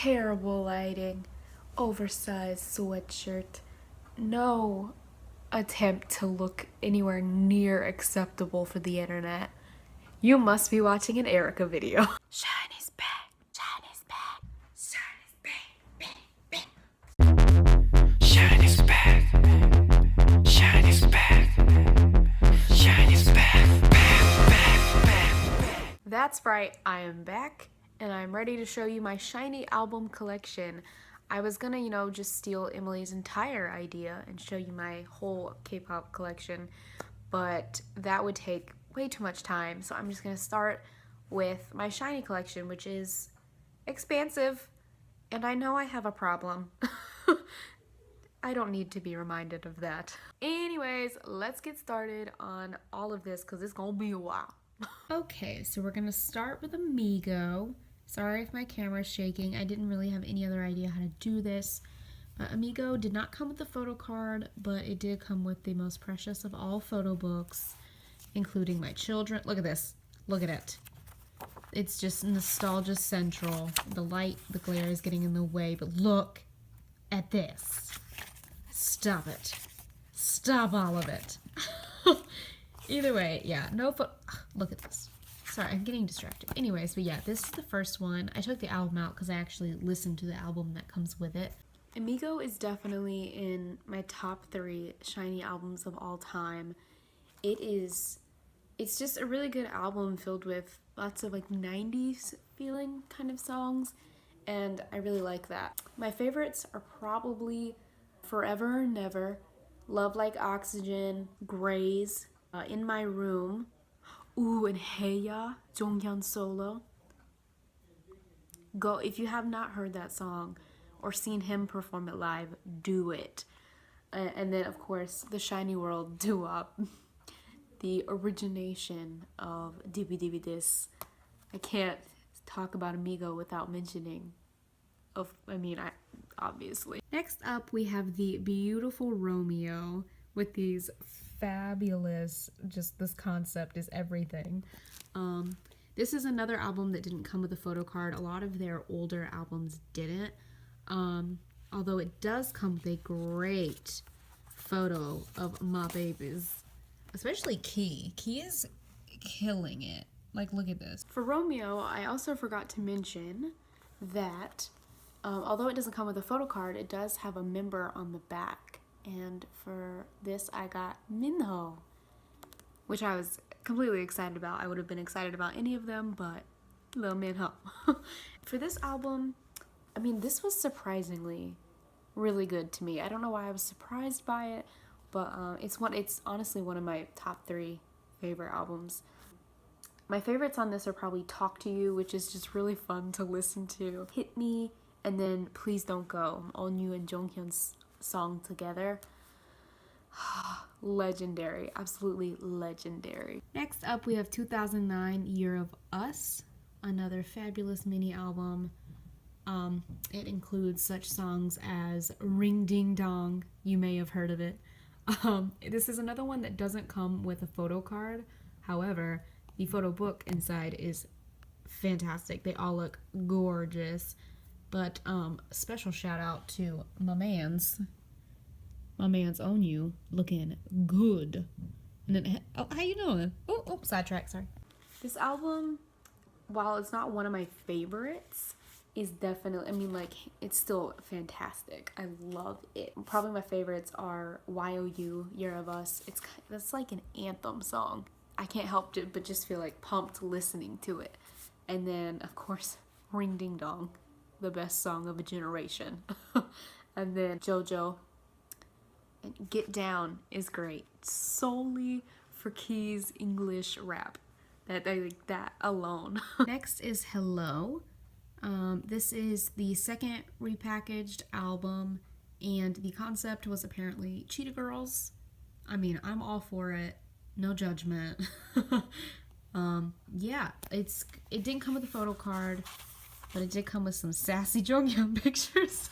Terrible lighting, oversized sweatshirt, no attempt to look anywhere near acceptable for the internet. You must be watching an Erika video. SHINee's back. SHINee's back. SHINee's back. SHINee's back. SHINee's back. SHINee's back. Back. That's right, I am back, and I'm ready to show you my SHINee album collection. I was gonna, just steal Emily's entire idea and show you my whole K-pop collection, but that would take way too much time, so I'm just gonna start with my SHINee collection, which is expansive, and I know I have a problem. I don't need to be reminded of that. Anyways, let's get started on all of this because it's gonna be a while. Okay, so we're gonna start with Amigo. Sorry if my camera's shaking. I didn't really have any other idea how to do this. Amigo did not come with the photo card, but it did come with the most precious of all photo books, including my children. Look at this. Look at it. It's just nostalgia central. The light, the glare is getting in the way, but look at this. Stop it. Stop all of it. Either way, yeah, no photo. Look at this. Sorry, I'm getting distracted. Anyways, but yeah, this is the first one. I took the album out because I actually listened to the album that comes with it. Amigo is definitely in my top 3 SHINee albums of all time. It's just a really good album filled with lots of like 90s feeling kind of songs, and I really like that. My favorites are probably Forever or Never, Love Like Oxygen, Graze, In My Room, ooh, and Heya, Jonghyun solo. Go, if you have not heard that song or seen him perform it live, do it. And then, of course, the SHINee World doo-wop, the origination of Dibi Dibi Dis. I can't talk about Amigo without mentioning obviously. Next up, we have the beautiful Romeo with these fabulous, this concept is everything. This is another album that didn't come with a photo card. A lot of their older albums didn't. Although it does come with a great photo of my babies. Especially Key. Key is killing it. Like, look at this. For Romeo, I also forgot to mention that although it doesn't come with a photo card, it does have a member on the back. And for this, I got Minho, which I was completely excited about. I would have been excited about any of them, but little Minho. For this album, this was surprisingly really good to me. I don't know why I was surprised by it, but it's honestly one of my top 3 favorite albums. My favorites on this are probably Talk to You, which is just really fun to listen to, Hit Me, and then Please Don't Go, Onyu and Jonghyun's song together. Legendary, absolutely legendary. Next up, we have 2009 Year of Us, another fabulous mini album. It includes such songs as Ring Ding Dong, you may have heard of it. This is another one that doesn't come with a photo card. However, the photo book inside is fantastic. They all look gorgeous. But special shout out to my man's Onyu, looking good. And then, how you doing? Oh, sidetrack, sorry. This album, while it's not one of my favorites, is definitely, it's still fantastic. I love it. Probably my favorites are YOU, Year of Us. That's like an anthem song. I can't help but just feel like pumped listening to it. And then, of course, Ring Ding Dong, the best song of a generation. And then JoJo. And Get Down is great, solely for Key's English rap. That alone. Next is Hello. This is the second repackaged album, and the concept was apparently Cheetah Girls. I'm all for it. No judgment. Yeah, it didn't come with a photo card, but it did come with some sassy Jonghyun pictures.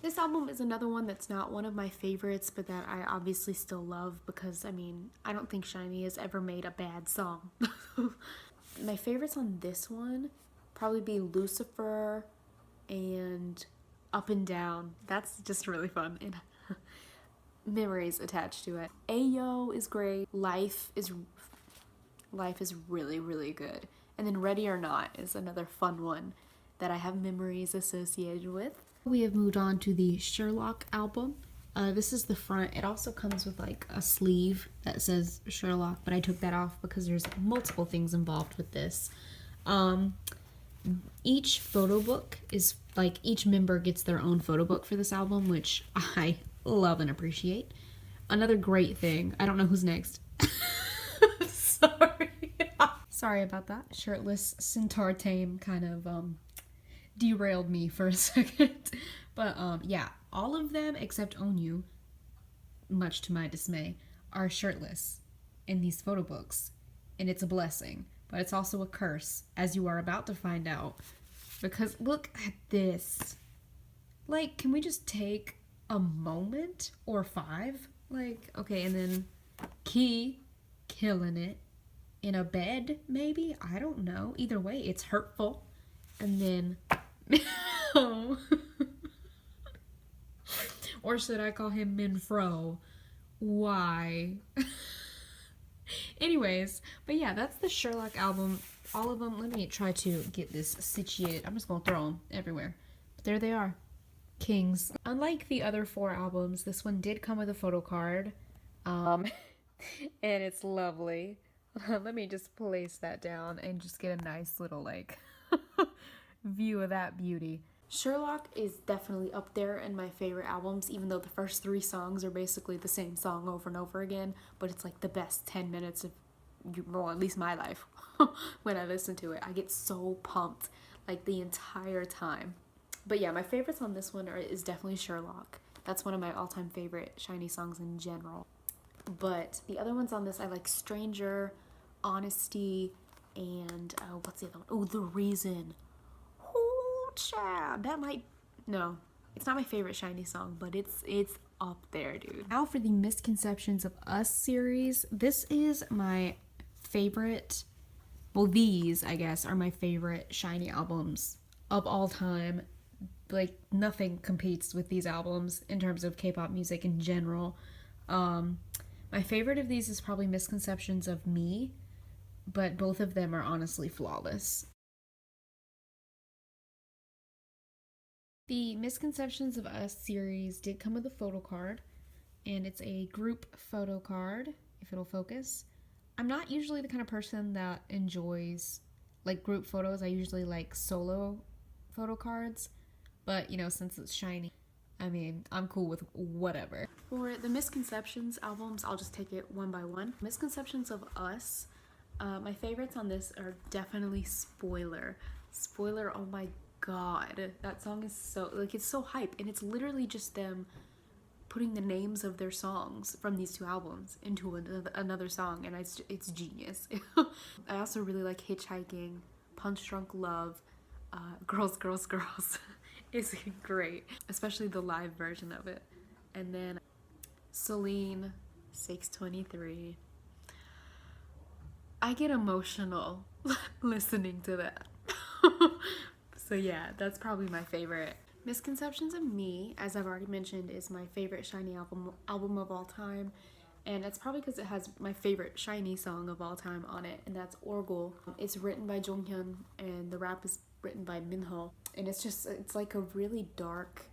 This album is another one that's not one of my favorites, but that I obviously still love because, I don't think SHINee has ever made a bad song. My favorites on this one probably be Lucifer, and Up and Down. That's just really fun. And memories attached to it. Ayo is great. Life is really, really good. And then Ready or Not is another fun one that I have memories associated with. We have moved on to the Sherlock album. This is the front. It also comes with like a sleeve that says Sherlock, but I took that off because there's multiple things involved with this. Each photo book is like, each member gets their own photo book for this album, which I love and appreciate. Another great thing. I don't know who's next. Sorry. Sorry about that. Shirtless centaur tame kind of derailed me for a second. But yeah, all of them except Onyu, much to my dismay, are shirtless in these photo books. And it's a blessing, but it's also a curse, as you are about to find out. Because look at this. Like, can we just take a moment or 5? Like, okay, and then Key killing it in a bed, maybe? I don't know. Either way, it's hurtful. And then or should I call him Minfro? Why? Anyways, but yeah, that's the Sherlock album. All of them. Let me try to get this situated. I'm just gonna throw them everywhere. But there they are. Kings. Unlike the other 4 albums, this one did come with a photo card. And it's lovely. Let me just place that down and just get a nice little like view of that beauty. Sherlock is definitely up there in my favorite albums, even though the first 3 songs are basically the same song over and over again, but it's like the best 10 minutes of, well, at least my life. When I listen to it, I get so pumped like the entire time. But yeah, my favorites on this one is definitely Sherlock. That's one of my all-time favorite SHINee songs in general. But the other ones on this, I like Stranger, Honesty, and what's the other one? Oh, The Reason. Oh, child. That might, no, it's not my favorite SHINee song, but it's up there, dude. Now for the Misconceptions of Us series. This is my favorite, well, these, I guess, are my favorite SHINee albums of all time. Like, nothing competes with these albums in terms of K-pop music in general. My favorite of these is probably Misconceptions of Me, but both of them are honestly flawless. The Misconceptions of Us series did come with a photo card, and it's a group photo card, if it'll focus. I'm not usually the kind of person that enjoys like group photos. I usually like solo photo cards, but you know, since it's SHINee, I mean, I'm cool with whatever. For the Misconceptions albums, I'll just take it one by one. Misconceptions of Us, my favorites on this are definitely Spoiler. Spoiler, oh my god. That song is so, like, it's so hype, and it's literally just them putting the names of their songs from these 2 albums into another song, and it's genius. I also really like Hitchhiking, Punch Drunk Love, Girls, Girls, Girls. Is great, especially the live version of it. And then Celine, 623. I get emotional listening to that. So yeah, that's probably my favorite. Misconceptions of Me, as I've already mentioned, is my favorite SHINee album of all time. And it's probably because it has my favorite SHINee song of all time on it, and that's Orgul. It's written by Jonghyun, and the rap is written by Minho. And it's like a really dark,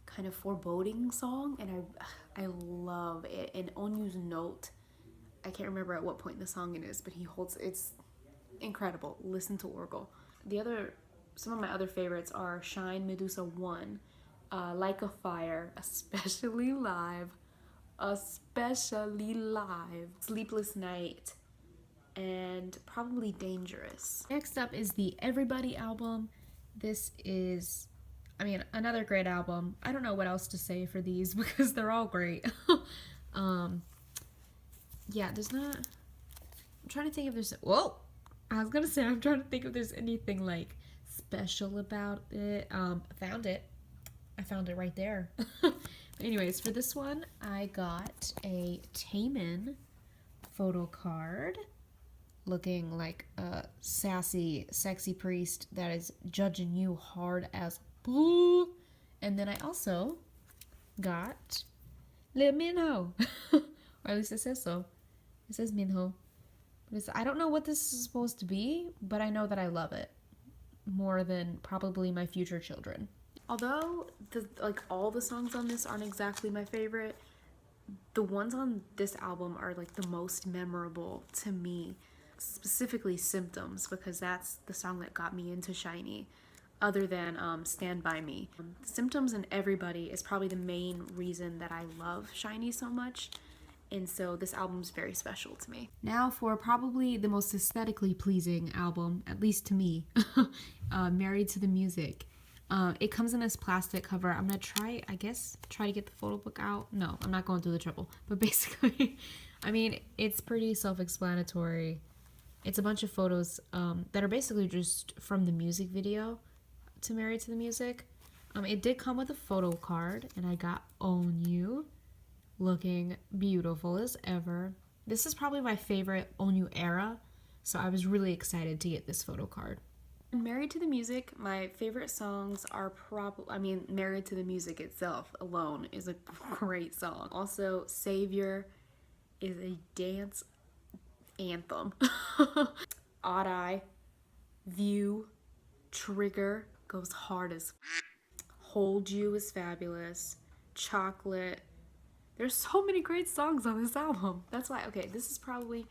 kind of foreboding song, and I love it. And Onyu's note, I can't remember at what point in the song it is, but it's incredible. Listen to Orgul. Some of my other favorites are Shine, Medusa 1, Like a Fire, especially live, Sleepless Night, and probably Dangerous. Next up is the Everybody album. This is, I mean, another great album. I don't know what else to say for these because they're all great. Yeah, there's not, I'm trying to think if there's, whoa! I was gonna say, I'm trying to think if there's anything like special about it. I found it right there. But anyways, for this one, I got a Taemin photo card. looking like a sassy, sexy priest that is judging you hard as boo. And then I also got Lee Minho, or at least it says so. It says Minho. I don't know what this is supposed to be, but I know that I love it more than probably my future children. Although all the songs on this aren't exactly my favorite, the ones on this album are like the most memorable to me, specifically Symptoms, because that's the song that got me into SHINee, other than Stand By Me. Symptoms and Everybody is probably the main reason that I love SHINee so much, and so this album's very special to me. Now for probably the most aesthetically pleasing album, at least to me, Married to the Music. It comes in this plastic cover. I'm gonna try to get the photo book out. No, I'm not going through the trouble. But basically, I mean, it's pretty self-explanatory. It's a bunch of photos that are basically just from the music video to Married to the Music. It did come with a photo card, and I got Own You, looking beautiful as ever. This is probably my favorite Own You era, so I was really excited to get this photo card. Married to the Music, my favorite songs are Married to the Music itself alone is a great song. Also, Savior is a dance anthem. Odd Eye, View, Trigger goes hard as Hold You is fabulous. Chocolate. There's so many great songs on this album. That's why, okay, this is probably...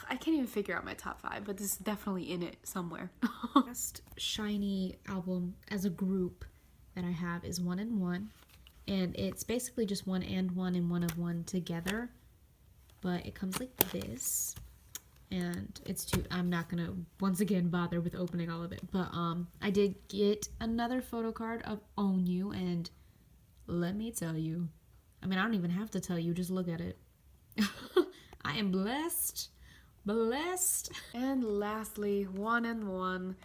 I can't even figure out my top 5, but this is definitely in it somewhere. Last SHINee album as a group that I have is One and One, and it's basically just One and One and One of One together, but it comes like this, and it's I'm not gonna once again bother with opening all of it, but I did get another photo card of Own You, and let me tell you, I mean, I don't even have to tell you, just look at it. I am blessed. And lastly, One and One.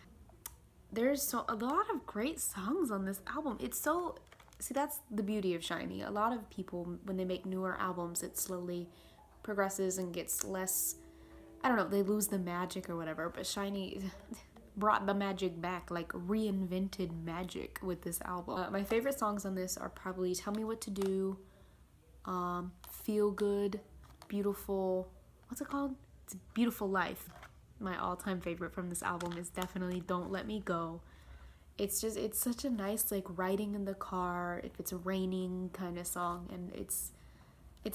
There's a lot of great songs on this album. See, that's the beauty of SHINee. A lot of people, when they make newer albums, it slowly progresses and gets less, I don't know, they lose the magic or whatever, but SHINee brought the magic back, like reinvented magic with this album. My favorite songs on this are probably Tell Me What to Do, Feel Good, Beautiful, what's it called? It's Beautiful Life. My all-time favorite from this album is definitely Don't Let Me Go. It's such a nice, like, riding in the car, if it's raining kind of song, and it's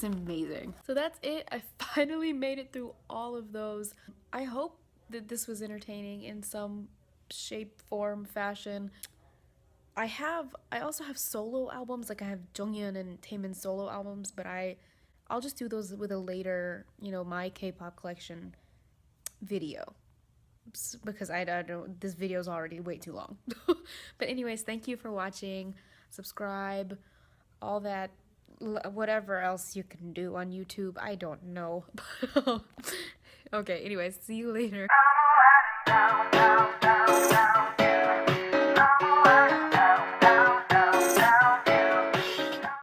amazing. So that's it. I finally made it through all of those. I hope that this was entertaining in some shape, form, fashion. I also have solo albums, like I have Jonghyun and Taemin's solo albums, but I'll just do those with a later, my K-pop collection video, because I don't, this video is already way too long. But anyways, thank you for watching. Subscribe, all that, whatever else you can do on YouTube, I don't know. Okay, anyways, see you later.